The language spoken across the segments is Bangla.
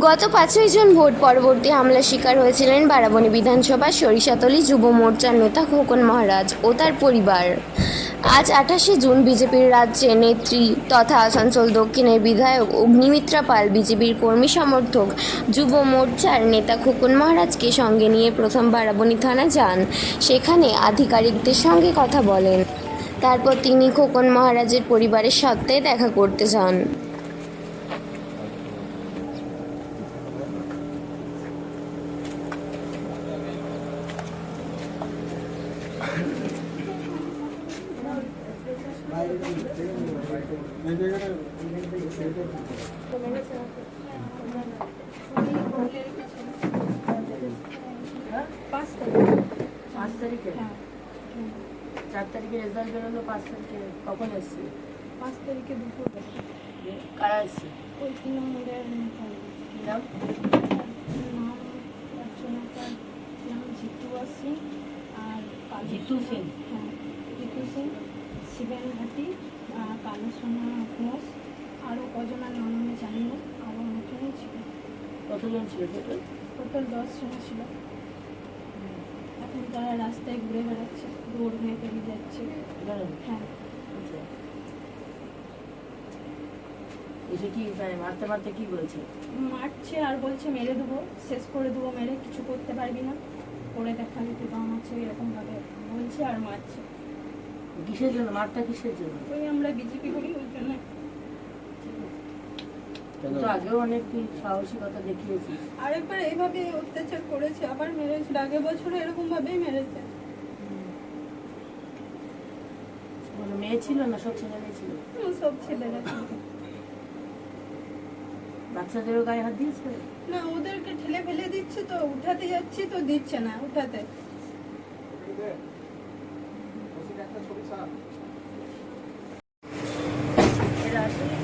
গত ৫-৬ জুন ভোট পরবর্তী হামলার শিকার হয়েছিলেন বারাবণী বিধানসভার সরিষাতলী যুব মোর্চার নেতা খোকন মহারাজ ও তার পরিবার। আজ ২৮শে জুন বিজেপির রাজ্যে নেত্রী তথা আসানসোল দক্ষিণের বিধায়ক অগ্নিমিত্রা পাল বিজেপির কর্মী সমর্থক যুব মোর্চার নেতা খোকন মহারাজকে সঙ্গে নিয়ে প্রথম বারাবণী থানা যান। সেখানে আধিকারিকদের সঙ্গে কথা বলেন। তারপর তিনি খোকন মহারাজের পরিবারের সাথে দেখা করতে যান। পাঁচ তারিখে 4 তারিখে রেজাল্ট বেরোলো, 5 তারিখে কখন এসছি? 5 তারিখে দুপুর কারা এসছে? ওই তৃণমূলের কি নাম? নাম একজনের নাম জিতু সিং আর জিতু সিং। হ্যাঁ, জিতু সিং, শিবেন ঘাটি, কালো সোনা ঘোষ, আরও কজনের নাম আমি জানি না, আরও অনেকজনই ছিল। কতজন ছিল টোটাল? টোটাল 10 জন ছিল। এখন তারা রাস্তায় ঘুরে বেড়াচ্ছে, দৌড় ভেঙে পেরিয়ে যাচ্ছে। হ্যাঁ, আচ্ছা, এসে কি মারতে মারতে কি বলছে? মারছে আর বলছে মেরে দেবো, শেষ করে দেবো, মেরে কিছু করতে পারবি না, করে দেখা যেতে দাম আছে, এরকমভাবে বলছে আর মারছে। কিসের জন্য মারটা, কিসের জন্য? ওই আমরা বিজেপি করি ওই জন্য। তো আগেও অনেক সাহসিকতা দেখিয়েছিস। আরেকবার এইভাবে অত্যাচার করেছে, আবার মেরেছে, আগের বছরও এরকম ভাবেই মেরেছে। মেয়ে ছিল না সব ছেলে মেয়ে ছিল? সব ছেলেরা। বাচ্চাদেরও গায়ে হাত দিয়েছে না, ওদেরকে ঠেলে ফেলে দিচ্ছে, তো উঠাতে যাচ্ছি তো দিচ্ছে না উঠাতে। এরা আসলে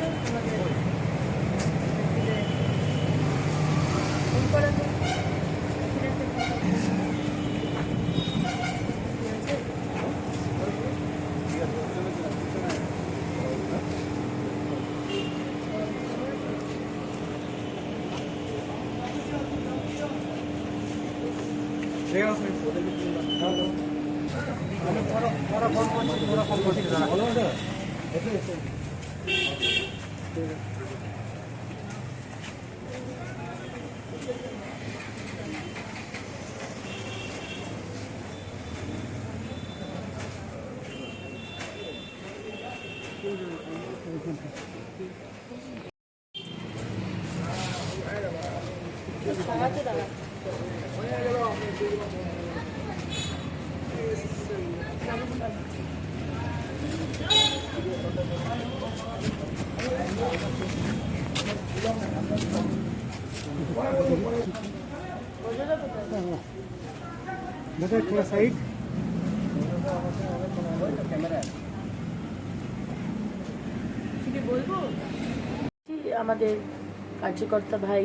তোমাদের थोड़ा साइड আমাদের কার্যকর্তা ভাই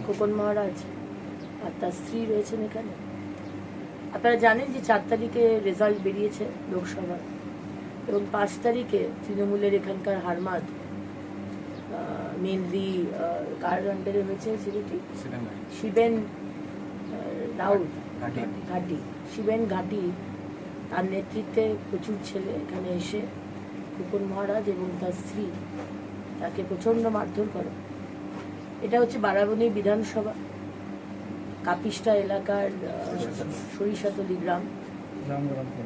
খোকন মহারাজ আর তার স্ত্রী রয়েছেন এখানে। আপনারা জানেন যে 4 তারিখে রেজাল্ট বেরিয়েছে লোকসভা, এবং 5 তারিখে তৃণমূলের এখানকার হারমাদ মেনলি কার আন্ডারে হয়েছে ছেলেটি? শিবেন রাউত ঘাটি। শিবেন ঘাটি তার নেতৃত্বে প্রচুর ছেলে এখানে এসে খোকন মহারাজ এবং তার স্ত্রী তাকে প্রচণ্ড মারধর করে। এটা হচ্ছে বারাবণী বিধানসভা, কাপিস্টা এলাকার সরিষাতলী গ্রাম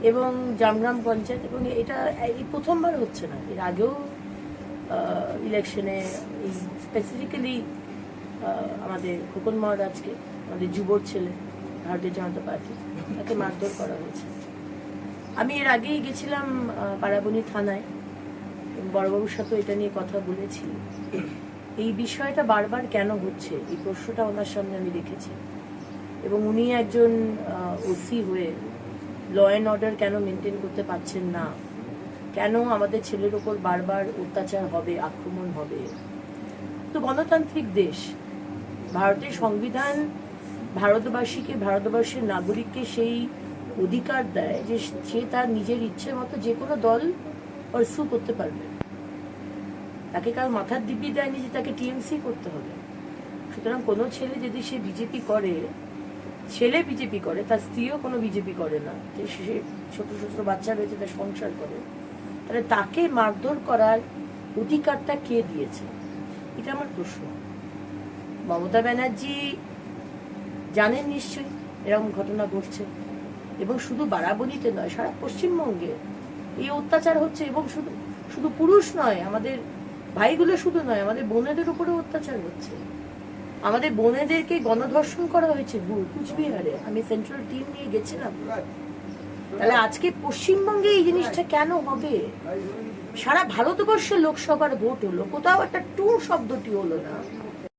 এবং জামগ্রাম পঞ্চায়েত, এবং এটা এই প্রথমবার হচ্ছে না, এর আগেও ইলেকশনে স্পেসিফিক্যালি আমাদের খোকন মহারাজকে, আমাদের যুবর ছেলে ভারতীয় জনতা পার্টি, তাকে মারধর করা হয়েছে। আমি এর আগেই গেছিলাম বারাবণী থানায়, বড়বাবুর সাথে এটা নিয়ে কথা বলেছি। এই বিষয়টা বারবার কেন হচ্ছে এই প্রশ্নটা ওনার সামনে আমি রেখেছি, এবং উনি একজন ওসি হয়ে ল অ্যান্ড অর্ডার কেন মেনটেন করতে পারছেন না, কেন আমাদের ছেলের ওপর বারবার অত্যাচার হবে, আক্রমণ হবে। তো গণতান্ত্রিক দেশ, ভারতের সংবিধান ভারতবাসীকে, ভারতবর্ষের নাগরিককে সেই অধিকার দেয় যে সে তার নিজের ইচ্ছে মতো যে কোনো দল পারসু করতে পারবে। তাকে কারো মাথার দিব্যি দেয়নি যে তাকে টিএমসি করতে হবে। সুতরাং কোনো ছেলে যদি সে বিজেপি করে, ছেলে বিজেপি করে, তার স্ত্রীও কোনো বিজেপি করে না, যে সে ছোট ছোট বাচ্চা রয়েছে তার সংসার করে, তাহলে তাকে মারধর করার অধিকারটা কে দিয়েছে? এটা আমার প্রশ্ন। মমতা ব্যানার্জি জানেন নিশ্চয়ই এরকম ঘটনা ঘটছে, এবং শুধু বারাবণীতে নয়, সারা পশ্চিমবঙ্গে এই অত্যাচার হচ্ছে। এবং শুধু শুধু পুরুষ নয়, আমাদের ভাইগুলো শুধু নয়, আমাদের বোনেদের উপরেও অত্যাচার হচ্ছে। আমাদের বোনেদেরকে গণধর্ষণ করা হয়েছে কুচবিহারে। আমি সেন্ট্রাল টিম নিয়ে গেছিলাম। তাহলে আজকে পশ্চিমবঙ্গে এই জিনিসটা কেন হবে? সারা ভারতবর্ষে লোকসভার ভোট হলো, কোথাও একটা টু শব্দটি হলো না।